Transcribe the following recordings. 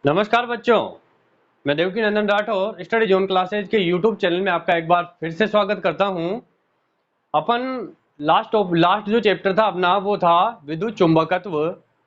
नमस्कार बच्चों, मैं देवकी नंदन राठौर स्टडी जोन क्लासेज के यूट्यूब चैनल में आपका एक बार फिर से स्वागत करता हूं। अपन लास्ट जो चैप्टर था अपना वो था विद्युत चुंबकत्व।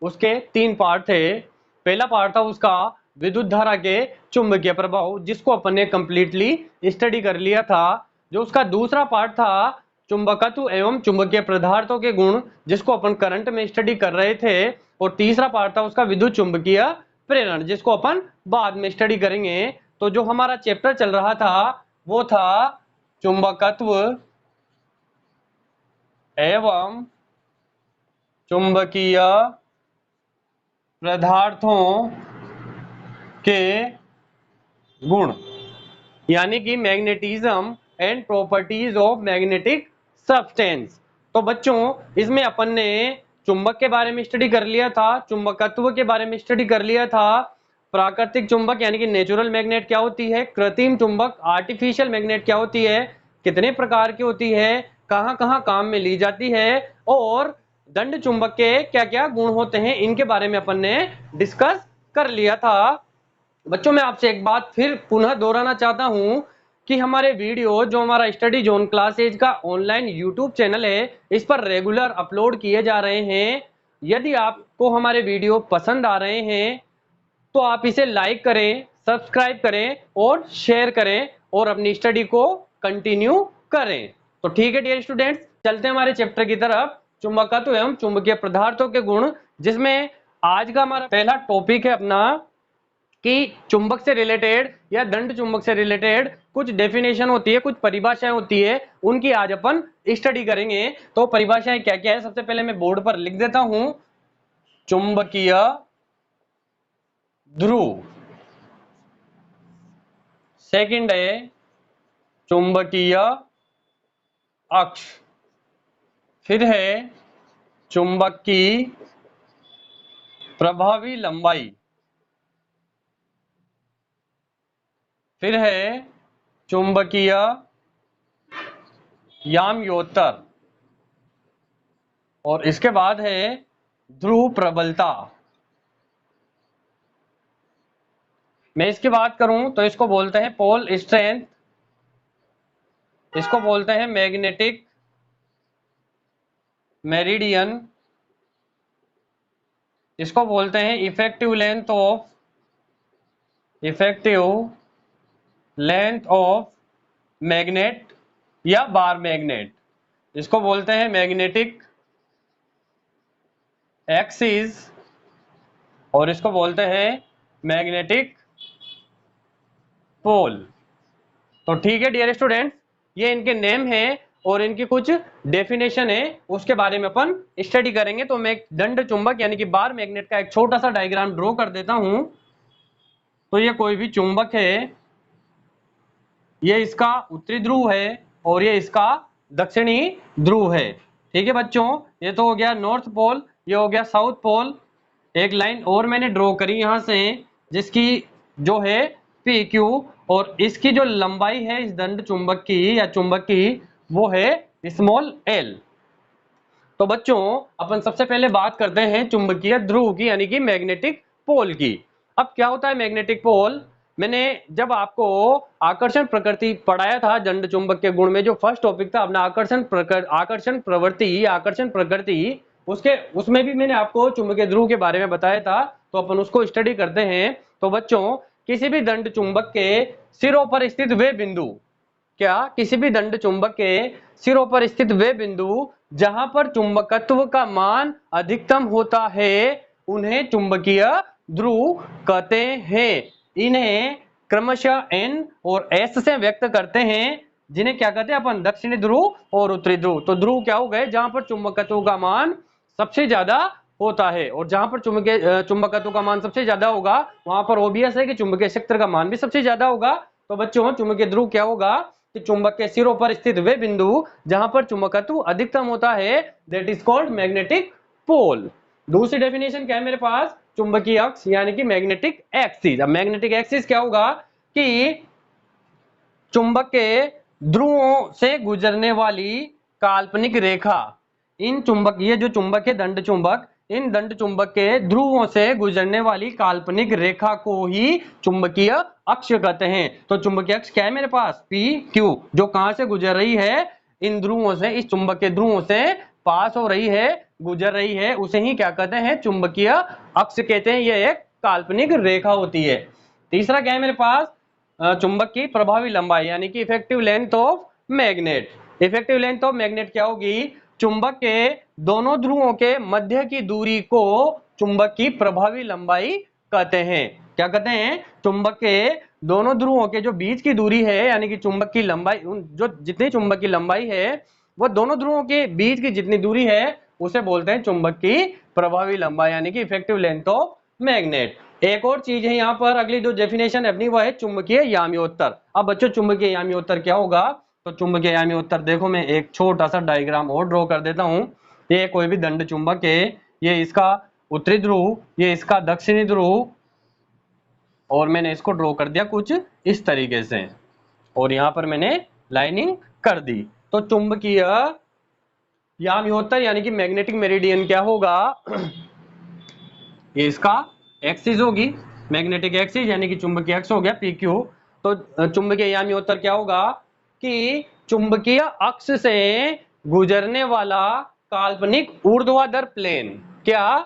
उसके 3 पार्ट थे। पहला पार्ट था उसका विद्युत धारा के चुंबकीय प्रभाव, जिसको अपन ने कंप्लीटली स्टडी कर लिया था। जो उसका दूसरा पार्ट था चुंबकत्व एवं चुंबकीय पदार्थों के गुण, जिसको अपन करंट में स्टडी कर रहे थे। और तीसरा पार्ट था उसका विद्युत चुंबकीय प्रेरण, जिसको अपन बाद में स्टडी करेंगे। तो जो हमारा चैप्टर चल रहा था वो था चुंबकत्व एवं चुंबकीय पदार्थों के गुण, यानी कि magnetism and properties of magnetic substance. तो बच्चों, इसमें अपन ने चुंबक के बारे में स्टडी कर लिया था, चुंबकत्व के बारे में स्टडी कर लिया था, प्राकृतिक चुंबक यानी कि नेचुरल मैग्नेट क्या होती है, कृत्रिम चुंबक आर्टिफिशियल मैग्नेट क्या होती है, कितने प्रकार की होती है, कहां कहां काम में ली जाती है, और दंड चुंबक के क्या क्या गुण होते हैं, इनके बारे में अपन ने डिस्कस कर लिया था। बच्चों, मैं आपसे एक बात फिर पुनः दोहराना चाहता हूं कि हमारे वीडियो जो हमारा स्टडी जोन क्लासेज का ऑनलाइन यूट्यूब चैनल है, इस पर रेगुलर अपलोड किए जा रहे हैं। यदि आपको हमारे वीडियो पसंद आ रहे हैं तो आप इसे लाइक करें, सब्सक्राइब करें और शेयर करें और अपनी स्टडी को कंटिन्यू करें। तो ठीक है डियर स्टूडेंट्स, चलते हैं हमारे चैप्टर की तरफ, चुंबकत्व एवं चुंबकीय पदार्थों के गुण, जिसमें आज का हमारा पहला टॉपिक है अपना कि चुंबक से रिलेटेड या दंड चुंबक से रिलेटेड कुछ डेफिनेशन होती है, कुछ परिभाषाएं होती है, उनकी आज अपन स्टडी करेंगे। तो परिभाषाएं क्या क्या है, सबसे पहले मैं बोर्ड पर लिख देता हूं। चुंबकीय ध्रुव, सेकंड है चुंबकीय अक्ष, फिर है चुंबक की प्रभावी लंबाई, फिर है चुंबकीय याम्योत्तर, और इसके बाद है ध्रुव प्रबलता। मैं इसकी बात करूं तो इसको बोलते हैं पोल स्ट्रेंथ, इसको बोलते हैं मैग्नेटिक मेरिडियन, इसको बोलते हैं इफेक्टिव लेंथ ऑफ मैग्नेट या बार मैग्नेट, इसको बोलते हैं मैग्नेटिक एक्सिस, और इसको बोलते हैं मैग्नेटिक पोल। तो ठीक है डियर स्टूडेंट्स, ये इनके नेम हैं और इनकी कुछ डेफिनेशन है, उसके बारे में अपन स्टडी करेंगे। तो मैं दंड चुंबक यानी कि बार मैग्नेट का एक छोटा सा डायग्राम ड्रॉ कर देता हूं। तो ये कोई भी चुंबक है, ये इसका उत्तरी ध्रुव है और ये इसका दक्षिणी ध्रुव है। ठीक है बच्चों, ये तो हो गया नॉर्थ पोल, ये हो गया साउथ पोल। एक लाइन और मैंने ड्रॉ करी यहां से, जिसकी जो है पी क्यू, और इसकी जो लंबाई है इस दंड चुंबक की या चुंबक की, वो है स्मॉल एल। तो बच्चों, अपन सबसे पहले बात करते हैं चुंबकीय ध्रुव की, यानी कि मैग्नेटिक पोल की। अब क्या होता है मैग्नेटिक पोल? मैंने जब आपको आकर्षण प्रकृति पढ़ाया था दंड चुंबक के गुण में, जो फर्स्ट टॉपिक था अपना आकर्षण प्रवृत्ति, आकर्षण प्रकृति, उसमें भी मैंने आपको चुंबकीय ध्रुव के बारे में बताया था। तो अपन उसको स्टडी करते हैं। तो बच्चों, किसी भी दंड चुंबक के सिरों पर स्थित वे बिंदु, किसी भी दंड चुंबक के सिरों पर स्थित वे बिंदु जहां पर चुंबकत्व का मान अधिकतम होता है, उन्हें चुंबकीय ध्रुव कहते हैं। इन्हें क्रमशः एन और एस से व्यक्त करते हैं, जिन्हें क्या कहते हैं अपन, दक्षिणी ध्रुव और उत्तरी ध्रुव। तो ध्रुव क्या हो गए, जहां पर चुंबकत्व का मान सबसे ज्यादा होता है, और जहां पर चुंबकत्व का मान सबसे ज्यादा होगा वहां पर ओबियस है कि चुंबकीय क्षेत्र का मान भी सबसे ज्यादा होगा। तो बच्चों, चुंबकीय ध्रुव क्या होगा कि चुंबक के सिरों पर स्थित वे बिंदु जहां पर चुंबकत्व अधिकतम होता है, that is called magnetic pole. दूसरी डेफिनेशन क्या है मेरे पास, चुंबकीय अक्ष यानी कि मैग्नेटिक एक्सिस। अब मैग्नेटिक एक्सिस क्या होगा कि चुंबक के ध्रुवों से गुजरने वाली काल्पनिक रेखा, इन चुंबक, ये जो चुंबक है दंड चुंबक, इन दंड चुंबक के ध्रुवों से गुजरने वाली काल्पनिक रेखा को ही चुंबकीय अक्ष कहते हैं। तो चुंबकीय अक्ष क्या है मेरे पास, पी क्यू, जो कहां से गुजर रही है, इन ध्रुवों से, इस चुंबक के ध्रुवों से पास हो रही है, गुजर रही है, उसे ही क्या कहते हैं, चुंबकीय अक्ष कहते हैं। यह एक काल्पनिक रेखा होती है। तीसरा क्या है मेरे पास, चुंबक की प्रभावी लंबाई यानी कि effective length of magnet. Effective length of magnet क्या होगी, चुंबक के दोनों ध्रुवों के मध्य की दूरी को चुंबक की प्रभावी लंबाई कहते हैं। क्या कहते हैं, चुंबक के दोनों ध्रुवों के जो बीच की दूरी है यानी कि चुंबक की लंबाई, जो जितनी चुंबक की लंबाई है वो दोनों ध्रुवों के बीच की जितनी दूरी है उसे बोलते हैं चुंबक की प्रभावी लंबाई यानी कि इफेक्टिव लेंथ ऑफ मैग्नेट। एक और चीज है यहाँ पर, अगली जो डेफिनेशन है अपनी, वह है चुंबकीय याम्योत्तर। अब बच्चों चुंबकीय याम्योत्तर क्या होगा, तो चुंबकीय याम्योत्तर देखो मैं एक छोटा सा डायग्राम और ड्रॉ कर देता हूं। ये कोई भी दंड चुंबक है, ये इसका उत्तरी ध्रुव, ये इसका दक्षिणी ध्रुव, और मैंने इसको ड्रॉ कर दिया कुछ इस तरीके से, और यहाँ पर मैंने लाइनिंग कर दी। तो चुंबकीय याम्योत्तर यानी कि मैग्नेटिक मेरिडियन क्या होगा, ये इसका एक्सिस होगी, मैग्नेटिक एक्सिस यानी कि चुंबकीय अक्ष हो गया पी क्यू। तो चुंबकीय याम्योत्तर क्या होगा कि चुंबकीय अक्ष से गुजरने वाला काल्पनिक ऊर्ध्वाधर प्लेन, क्या,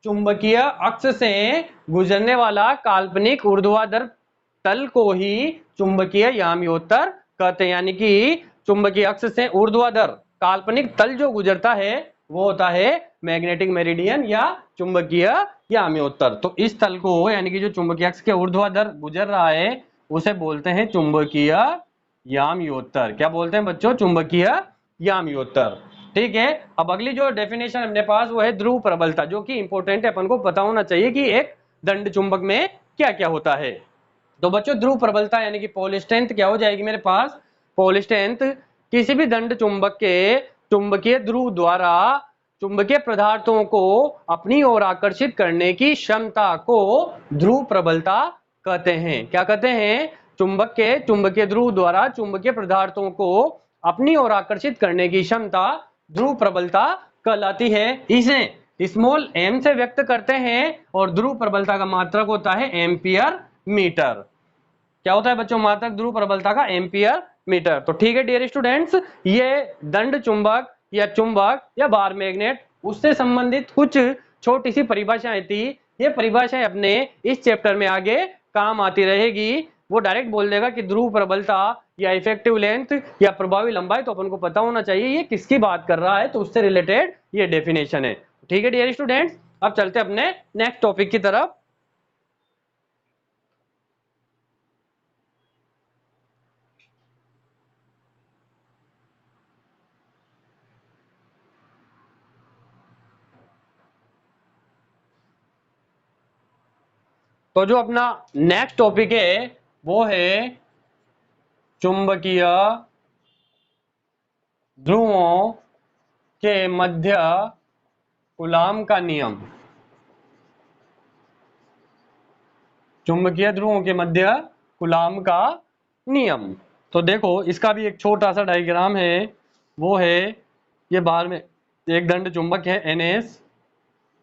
चुंबकीय अक्ष से गुजरने वाला काल्पनिक ऊर्ध्वाधर तल को ही चुंबकीय याम्योत्तर कहते हैं। यानी कि चुंबकीय अक्ष से ऊर्ध्वाधर काल्पनिक तल जो गुजरता है वो होता है मैग्नेटिक मेरिडियन या चुंबकीय याम्योत्तर। तो इस तल को यानी कि जो चुंबकीय अक्ष के ऊर्ध्वाधर गुजर रहा है उसे बोलते हैं चुंबकीय याम्योत्तर। क्या बोलते हैं बच्चों, चुंबकीय याम्योत्तर। ठीक है, अब अगली जो डेफिनेशन अपने पास वो है ध्रुव प्रबलता, जो कि इंपॉर्टेंट है, अपन को पता होना चाहिए कि एक दंड चुंबक में क्या क्या होता है। तो बच्चों ध्रुव प्रबलता यानी कि पोल स्ट्रेंथ क्या हो जाएगी मेरे पास, पोल स्ट्रेंथ किसी भी दंड चुंबक के चुंबकीय ध्रुव द्वारा चुंबकीय पदार्थों को अपनी ओर आकर्षित करने की क्षमता को ध्रुव प्रबलता कहते हैं। क्या कहते हैं, चुंबक के चुंबकीय ध्रुव द्वारा चुंबकीय पदार्थों को अपनी ओर आकर्षित करने की क्षमता ध्रुव प्रबलता कहलाती है। इसे स्मॉल एम से व्यक्त करते हैं और ध्रुव प्रबलता का मात्रक होता है एम्पियर मीटर। क्या होता है बच्चों, मात्रक ध्रुव प्रबलता का एम्पियर मीटर। तो ठीक है डियर स्टूडेंट्स, ये दंड चुंबक या चुंबक या बार मैग्नेट उससे संबंधित कुछ छोटी सी परिभाषाएं थी। ये परिभाषाएं अपने इस चैप्टर में आगे काम आती रहेगी। वो डायरेक्ट बोल देगा कि ध्रुव प्रबलता या इफेक्टिव लेंथ या प्रभावी लंबाई, तो अपन को पता होना चाहिए ये किसकी बात कर रहा है, तो उससे रिलेटेड ये डेफिनेशन है। ठीक है डियर स्टूडेंट्स, अब चलते अपने नेक्स्ट टॉपिक की तरफ। तो जो अपना नेक्स्ट टॉपिक है वो है चुंबकीय ध्रुवों के मध्य कूलाम का नियम। चुंबकीय ध्रुवों के मध्य कूलाम का नियम। तो देखो इसका भी एक छोटा सा डायग्राम है, वो है ये बाहर में एक दंड चुंबक है NS,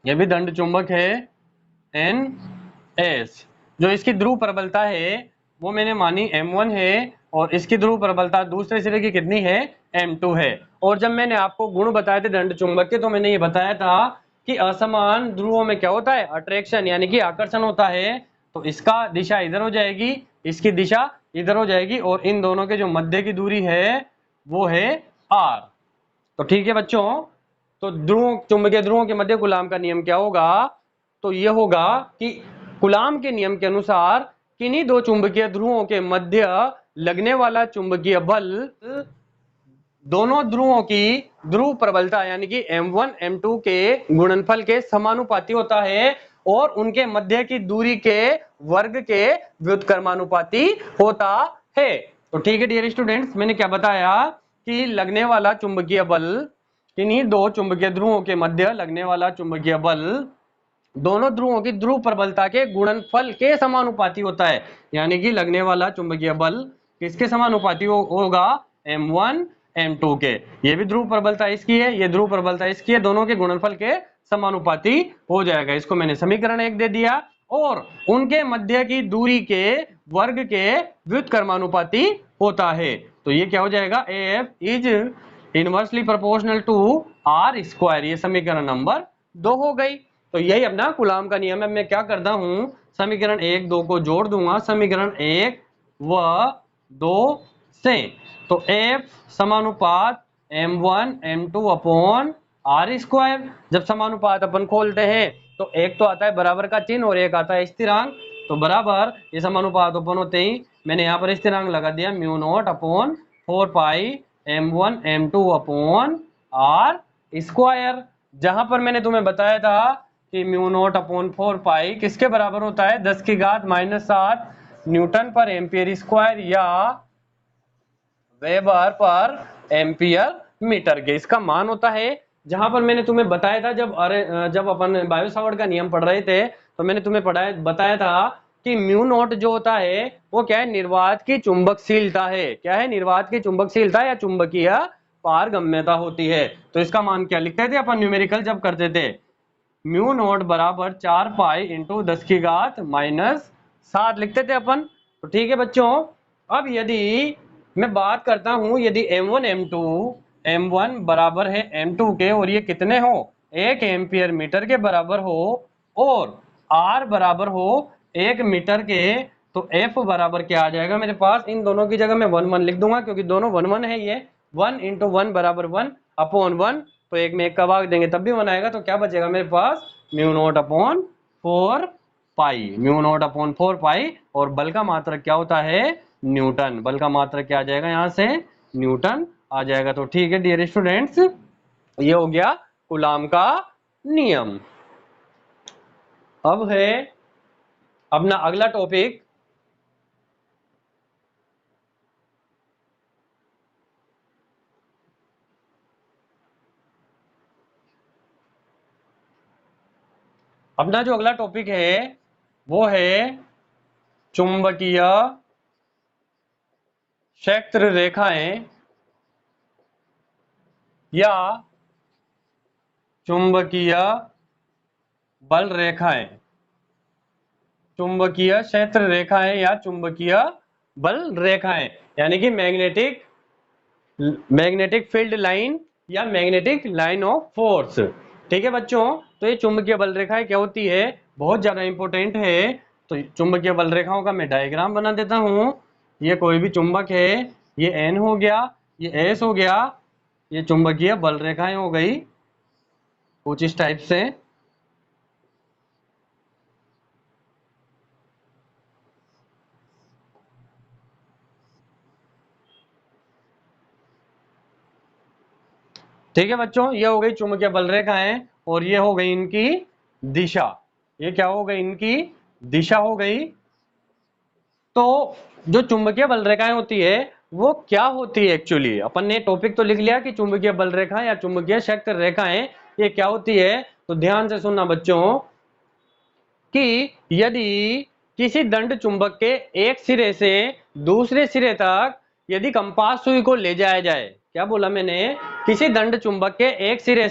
ये भी दंड चुंबक है NS। जो इसकी ध्रुव प्रबलता है वो मैंने मानी M1 है और इसकी ध्रुव प्रबलता दूसरे सिरे की कितनी है, M2 है। और जब मैंने आपको गुण बताए थे दंड चुंबक के, तो मैंने ये बताया था कि असमान ध्रुवों में क्या होता है, अट्रैक्शन यानी कि आकर्षण होता है। तो इसका दिशा इधर हो जाएगी, इसकी दिशा इधर हो जाएगी, और इन दोनों के जो मध्य की दूरी है वो है R। तो ठीक है बच्चों, तो ध्रुवों चुंबकीय ध्रुवों के मध्य कूलाम का नियम क्या होगा, तो ये होगा कि कूलाम के नियम के अनुसार किन्हीं दो चुंबकीय ध्रुवों के मध्य लगने वाला चुंबकीय बल दोनों ध्रुवों की ध्रुव प्रबलता यानी कि M1 M2 के गुणनफल के समानुपाती होता है और उनके मध्य की दूरी के वर्ग के व्युत्क्रमानुपाती होता है। तो ठीक है डियर स्टूडेंट्स, मैंने क्या बताया कि लगने वाला चुंबकीय बल, किन्हीं दो चुंबकीय ध्रुवों के मध्य लगने वाला चुंबकीय बल दोनों ध्रुवों की ध्रुव प्रबलता के गुणनफल के समानुपाती होता है। यानी कि लगने वाला चुंबकीय बल किसके समानुपाती होगा, M1 M2 के। ये भी ध्रुव प्रबलता इसकी है, ये ध्रुव प्रबलता इसकी है, दोनों के गुणनफल के समानुपाती हो जाएगा। इसको मैंने समीकरण 1 दे दिया। और उनके मध्य की दूरी के वर्ग के व्युत्क्रमानुपाती होता है। तो ये क्या हो जाएगा, F is inversely proportional to R square. ये समीकरण नंबर 2 हो गई। तो यही अपना कूलाम का नियम है। मैं क्या करता हूं, समीकरण 1 2 को जोड़ दूंगा समीकरण 1 व 2 से। तो एफ समानुपात m1 m2 upon R square. जब समानुपात अपन खोलते हैं तो एक तो आता है बराबर का चिन्ह और एक आता है स्थिरांक। तो बराबर ये समानुपात ओपन होते ही मैंने यहाँ पर स्थिरांक लगा दिया, mu naught upon 4 pi m1 m2 upon R square. जहां पर मैंने तुम्हें बताया था कि म्यू नॉट अपॉन 4 पाई किसके बराबर होता है, 10 की घात -7 न्यूटन पर एम्पियर स्क्वायर या वेबर पर एम्पियर मीटर के इसका मान होता है। जहां पर मैंने तुम्हें बताया था जब अपन बायो सावर्ट का नियम पढ़ रहे थे तो मैंने तुम्हें बताया था कि म्यू नॉट जो होता है वो क्या है, निर्वात की चुंबकशीलता है। क्या है, निर्वात की चुंबकशीलता या चुंबकीय पारगम्यता होती है। तो इसका मान क्या लिखते थे अपन न्यूमेरिकल जब करते थे, म्यू नॉट बराबर 4 पाई इंटू 10 की घात -7 लिखते थे अपन। तो ठीक है बच्चों, अब यदि मैं बात करता हूं, यदि m1 बराबर है m2 के और ये कितने हो, 1 एम्पियर मीटर के बराबर हो और r बराबर हो 1 मीटर के, तो f बराबर क्या आ जाएगा मेरे पास, इन दोनों की जगह मैं 1 1 लिख दूंगा क्योंकि दोनों 1 1 है। ये 1 इंटू 1 बराबर 1 अपॉन 1, तो एक में एक का भाग देंगे तब भी 1 आएगा। तो क्या बचेगा मेरे पास, म्यू नॉट अपॉन 4 पाई, म्यू नॉट अपॉन 4 पाई। और बल का मात्रक क्या होता है, न्यूटन। बल का मात्रक क्या आ जाएगा यहां से, न्यूटन आ जाएगा। तो ठीक है डियर स्टूडेंट्स, ये हो गया कूलाम का नियम। अब है अपना अगला टॉपिक, अपना जो अगला टॉपिक है वो है चुंबकीय क्षेत्र रेखाएं या चुंबकीय बल रेखाएं। चुंबकीय क्षेत्र रेखाएं या चुंबकीय बल रेखाएं यानी कि मैग्नेटिक फील्ड लाइन या मैग्नेटिक लाइन ऑफ फोर्स। ठीक है बच्चों, तो ये चुंबकीय बल रेखाएं क्या होती है, बहुत ज्यादा इंपॉर्टेंट है। तो चुंबकीय बल रेखाओं का मैं डायग्राम बना देता हूं। ये कोई भी चुंबक है, ये N हो गया, ये S हो गया, ये चुंबकीय बल रेखाएं हो गई कुछ इस टाइप से। ठीक है बच्चों, ये हो गई चुंबकीय बल रेखाएं और ये हो गई इनकी दिशा। ये क्या हो गई, इनकी दिशा हो गई। तो जो चुंबकीय बल रेखाएं होती है वो क्या होती है, एक्चुअली अपन ने टॉपिक तो लिख लिया कि चुंबकीय बल रेखा या चुंबकीय क्षेत्र रेखाएं ये क्या होती है। तो ध्यान से सुनना बच्चों कि यदि किसी दंड चुंबक के एक सिरे से दूसरे सिरे तक यदि कंपास सुई को ले जाया जाए, क्या बोला मैंने, किसी दंड चुंबक के एक सिरे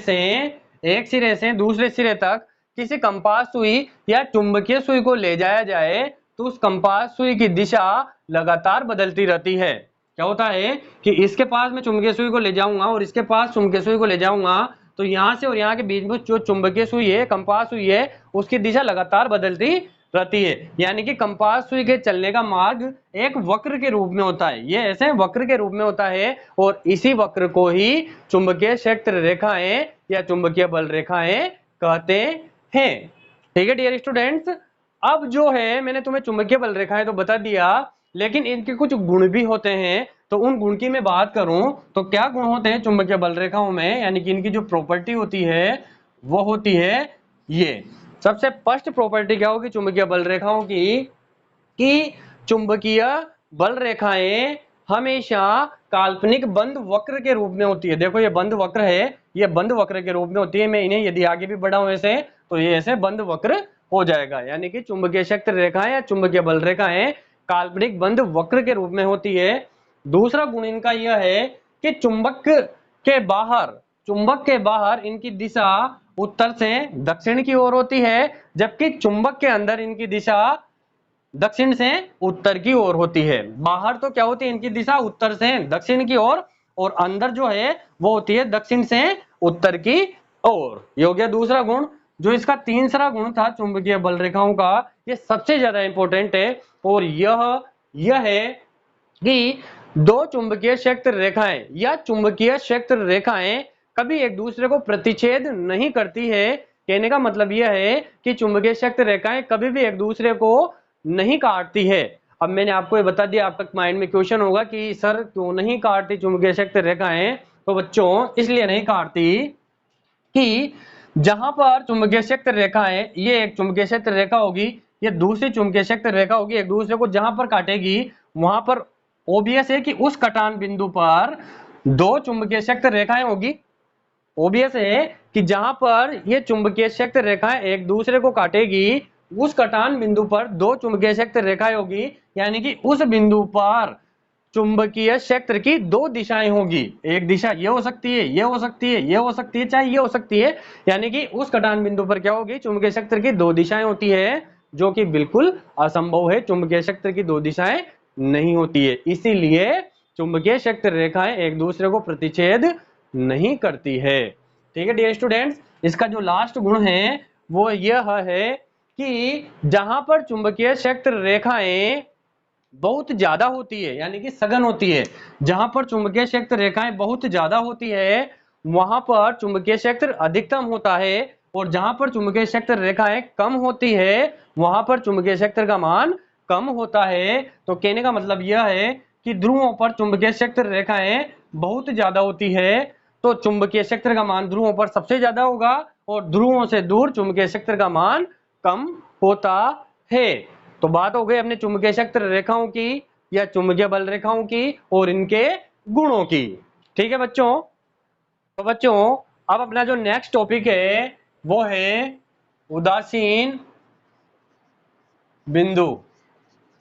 से दूसरे सिरे तक किसी कंपास सुई या चुंबकीय सुई को ले जाया जाए तो उस कंपास सुई की दिशा लगातार बदलती रहती है। क्या होता है कि इसके पास मैं चुंबकीय सुई को ले जाऊंगा और इसके पास चुंबकीय सुई को ले जाऊंगा, तो यहां से और यहाँ के बीच में जो चुंबकीय सुई है, कंपास सुई है, उसकी दिशा लगातार बदलती रहती है। यानी कि कंपास सुई के चलने का मार्ग एक वक्र के रूप में होता है, ये ऐसे वक्र के रूप में होता है और इसी वक्र को ही चुंबकीय क्षेत्र रेखाएं या चुंबकीय बल रेखाएं कहते हैं। ठीक है डियर स्टूडेंट्स, अब जो है मैंने तुम्हें चुंबकीय बल रेखाएं तो बता दिया, लेकिन इनके कुछ गुण भी होते हैं। तो उन गुण की मैं बात करूं तो क्या गुण होते हैं चुंबकीय बल रेखाओं में, यानी कि इनकी जो प्रॉपर्टी होती है वो होती है ये। सबसे फर्स्ट प्रॉपर्टी क्या होगी चुंबकीय बल रेखाओं की, कि चुंबकीय बल रेखाएं हमेशा काल्पनिक बंद वक्र के रूप में होती है। देखो ये बंद वक्र है, ये बंद वक्र के रूप में होती है। मैं इन्हें यदि आगे भी बढ़ाऊं ऐसे तो ये ऐसे बंद वक्र हो जाएगा। यानी कि चुंबकीय क्षेत्र रेखाएं या चुंबकीय बल रेखाएं काल्पनिक बंद वक्र के रूप में होती है। दूसरा गुण इनका यह है कि चुंबक के बाहर इनकी दिशा उत्तर से दक्षिण की ओर होती है, जबकि चुंबक के अंदर इनकी दिशा दक्षिण से उत्तर की ओर होती है। बाहर तो क्या होती है इनकी दिशा उत्तर से दक्षिण की ओर, और अंदर जो है वो होती है दक्षिण से उत्तर की ओर। ये हो गया दूसरा गुण। जो इसका तीसरा गुण था चुंबकीय बल रेखाओं का, ये सबसे ज्यादा इंपॉर्टेंट है, और यह है कि दो चुंबकीय क्षेत्र रेखाएं या चुंबकीय क्षेत्र रेखाएं कभी एक दूसरे को प्रतिच्छेद नहीं करती है। कहने का मतलब यह है कि चुंबकीय क्षेत्र रेखाएं कभी भी एक दूसरे को नहीं काटती है। अब मैंने आपको ये बता दिया, आपका माइंड में क्वेश्चन होगा कि सर क्यों नहीं काटती चुंबकीय क्षेत्र रेखाएं? तो बच्चों इसलिए नहीं काटती कि जहां पर चुंबकीय क्षेत्र रेखा है, ये एक चुंबकीय क्षेत्र रेखा होगी, ये दूसरी चुंबकीय क्षेत्र रेखा होगी, एक दूसरे को जहां पर काटेगी वहां पर ओबियस है कि उस कटान बिंदु पर दो चुंबकीय क्षेत्र रेखाएं होगी। ओबियस है कि जहां पर ये चुंबकीय क्षेत्र रेखाएं एक दूसरे को काटेगी, उस कटान बिंदु पर दो चुंबकीय क्षेत्र रेखाएं होगी, यानी कि उस बिंदु पर चुंबकीय क्षेत्र की दो दिशाएं होगी। एक दिशा ये हो सकती है, ये हो सकती है, ये हो सकती है, चाहे ये हो सकती है, यानी कि उस कटान बिंदु पर क्या होगी, चुंबकीय क्षेत्र की दो दिशाएं होती है, जो कि बिल्कुल असंभव है। चुंबकीय क्षेत्र की दो दिशाएं नहीं होती है, इसीलिए चुंबकीय क्षेत्र रेखाएं एक दूसरे को प्रतिच्छेद नहीं करती है। ठीक है डियर स्टूडेंट्स, इसका जो लास्ट गुण है वो यह है कि जहां पर चुंबकीय क्षेत्र रेखाएं बहुत ज्यादा होती है, यानी कि सघन होती है, जहां पर चुंबकीय क्षेत्र रेखाएं बहुत ज्यादा होती है वहां पर चुंबकीय क्षेत्र अधिकतम होता है, और जहां पर चुंबकीय क्षेत्र रेखाएं कम होती है वहां पर चुंबकीय क्षेत्र का मान कम होता है। तो कहने का मतलब यह है कि ध्रुवों पर चुंबकीय क्षेत्र रेखाएं बहुत ज्यादा होती है, तो चुंबकीय क्षेत्र का मान ध्रुवों पर सबसे ज्यादा होगा, और ध्रुवों से दूर चुंबकीय क्षेत्र का मान कम होता है। तो बात हो गई अपने चुंबकीय क्षेत्र रेखाओं की या चुंबकीय बल रेखाओं की और इनके गुणों की। ठीक है बच्चों, तो बच्चों अब अपना जो नेक्स्ट टॉपिक है वो है उदासीन बिंदु।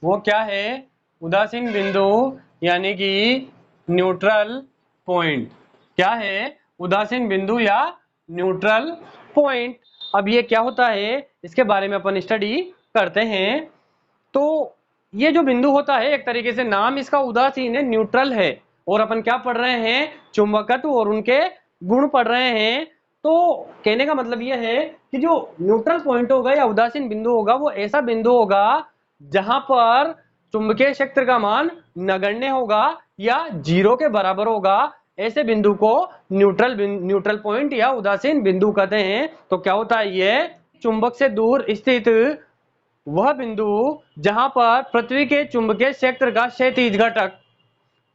वो क्या है? उदासीन बिंदु, यानी कि न्यूट्रल पॉइंट। क्या है? उदासीन बिंदु या न्यूट्रल पॉइंट। अब ये क्या होता है इसके बारे में अपन स्टडी करते हैं। तो ये जो बिंदु होता है एक तरीके से नाम इसका उदासीन है, न्यूट्रल है, और अपन क्या पढ़ रहे हैं? चुंबकत्व और उनके गुण पढ़ रहे हैं। तो कहने का मतलब यह है कि जो न्यूट्रल पॉइंट होगा या उदासीन बिंदु होगा वो ऐसा बिंदु होगा जहां पर चुंबकीय क्षेत्र का मान नगण्य होगा या जीरो के बराबर होगा। ऐसे बिंदु को न्यूट्रल पॉइंट या उदासीन बिंदु कहते हैं। तो क्या होता है? ये चुंबक से दूर स्थित वह बिंदु जहां पर पृथ्वी के चुंबकीय क्षेत्र का क्षैतिज घटक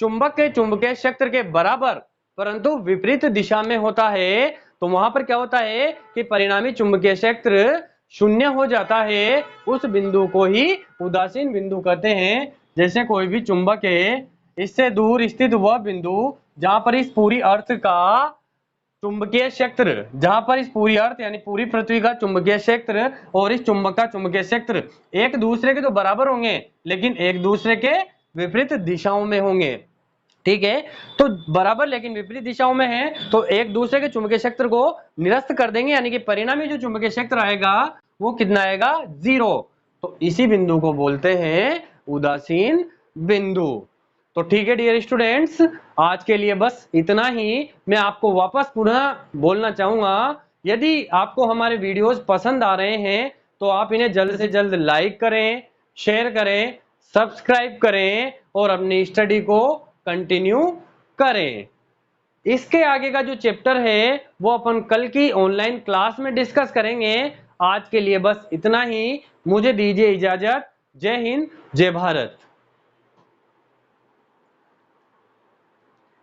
चुंबक के चुंबकीय क्षेत्र के बराबर परंतु विपरीत दिशा में होता है, तो वहां पर क्या होता है कि परिणामी चुंबकीय क्षेत्र शून्य हो जाता है। उस बिंदु को ही उदासीन बिंदु कहते हैं। जैसे कोई भी चुंबक है, इससे दूर स्थित वह बिंदु जहां पर इस पूरी अर्थ का चुंबकीय क्षेत्र, जहां पर इस पूरी अर्थ यानी पूरी पृथ्वी का चुंबकीय क्षेत्र और इस चुंबक का चुंबकीय क्षेत्र एक दूसरे के तो बराबर होंगे लेकिन एक दूसरे के विपरीत दिशाओं में होंगे। ठीक है, तो बराबर लेकिन विपरीत दिशाओं में है तो एक दूसरे के चुंबकीय क्षेत्र को निरस्त कर देंगे, यानी कि परिणामी जो चुंबकीय क्षेत्र आएगा वो कितना आएगा? जीरो। तो इसी बिंदु को बोलते हैं उदासीन बिंदु। तो ठीक है डियर स्टूडेंट्स, आज के लिए बस इतना ही। मैं आपको वापस पुनः बोलना चाहूंगा, यदि आपको हमारे वीडियोस पसंद आ रहे हैं तो आप इन्हें जल्द से जल्द लाइक करें, शेयर करें, सब्सक्राइब करें और अपनी स्टडी को कंटिन्यू करें। इसके आगे का जो चैप्टर है वो अपन कल की ऑनलाइन क्लास में डिस्कस करेंगे। आज के लिए बस इतना ही। मुझे दीजिए इजाजत। जय हिंद, जय भारत।